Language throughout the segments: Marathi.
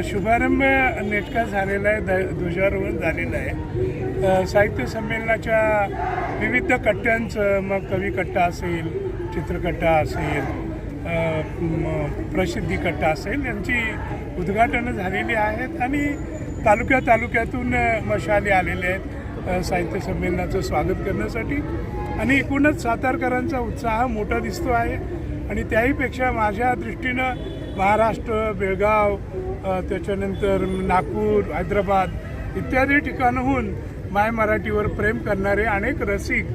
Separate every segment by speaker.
Speaker 1: शुभारंभ नेटका झालेला आहे, ध्वजारोहण झालेलं आहे. साहित्य संमेलनाच्या विविध कट्ट्यांचं, मग कवी कट्टा असेल, चित्रकट्टा असेल, प्रसिद्धी कट्टा असेल, यांची उद्घाटनं झालेली आहेत आणि तालुक्यातून मशाली आलेले आहेत साहित्य संमेलनाचं स्वागत करण्यासाठी. आणि एकूणच सातारकरांचा उत्साह मोठा दिसतो आहे. आणि त्याहीपेक्षा माझ्या दृष्टीनं महाराष्ट्र, बेळगाव, त्याच्यानंतर नागपूर, हैदराबाद इत्यादी ठिकाणाहून माय मराठीवर प्रेम करणारे अनेक रसिक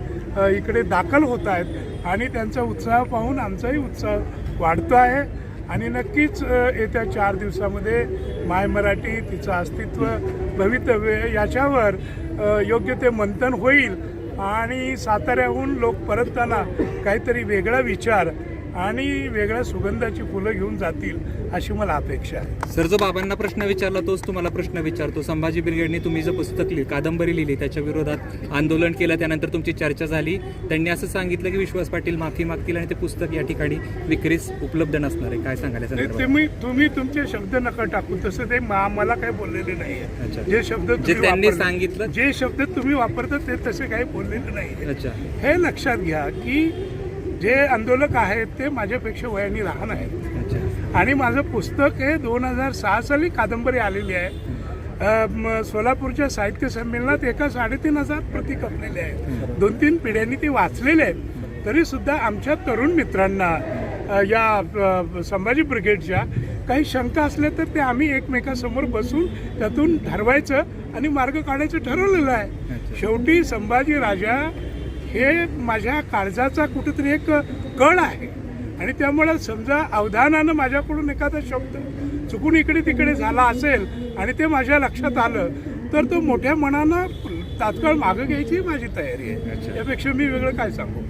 Speaker 1: इकडे दाखल होत आहेत आणि त्यांचा उत्साह पाहून आमचाही उत्साह वाढतो आहे. आणि नक्कीच येत्या 4 दिवसामध्ये माय मराठी, तिचं अस्तित्व, भवितव्य याच्यावर योग्य ते मंथन होईल आणि साताऱ्याहून लोक परतताना काहीतरी वेगळा विचार आणि वेगळ्या सुगंधाची फुलं घेऊन जातील अशी मला अपेक्षा आहे.
Speaker 2: सर, जो बाबांना प्रश्न विचारला तोच तुम्हाला प्रश्न विचारतो. संभाजी ब्रिगेडने तुम्ही जो पुस्तक कादंबरी लिहिली, त्याच्या विरोधात आंदोलन केलं, त्यानंतर तुमची चर्चा झाली. त्यांनी असं सांगितलं की विश्वास पाटील माफी मागतील आणि ते पुस्तक या ठिकाणी विक्रीस उपलब्ध नसणार आहे. काय सांगायला?
Speaker 1: तुम्ही तुमचे शब्द नका टाकू, तसं ते मला काही बोललेले नाही. जे शब्द
Speaker 2: त्यांनी सांगितलं,
Speaker 1: जे शब्द तुम्ही वापरता ते तसे काही बोललेले नाही.
Speaker 2: अच्छा, हे
Speaker 1: लक्षात घ्या की जे आंदोलक आहेत ते माझ्यापेक्षा वयाने लहान आहेत. आणि माझं पुस्तक हे 2006 साली कादंबरी आलेली आहे. सोलापूरच्या साहित्य संमेलनात 3,500 प्रती खपलेले आहेत. 2-3 पिढ्यांनी ते वाचलेले आहेत. तरी सुद्धा आमच्या तरुण मित्रांना या संभाजी ब्रिगेडच्या काही शंका असल्या तर ते आम्ही एकमेकांसमोर बसून त्यातून ठरवायचं आणि मार्ग काढायचं ठरवलेलं आहे. शेवटी संभाजी राजा हे माझ्या काळजाचा कुठेतरी एक कण आहे आणि त्यामुळे समजा अवधानानं माझ्याकडून एखादा शब्द चुकून इकडे तिकडे झाला असेल आणि ते माझ्या लक्षात आलं तर तो मोठ्या मनानं तात्काळ मागं घ्यायची माझी तयारी आहे. यापेक्षा मी वेगळं काय सांगू.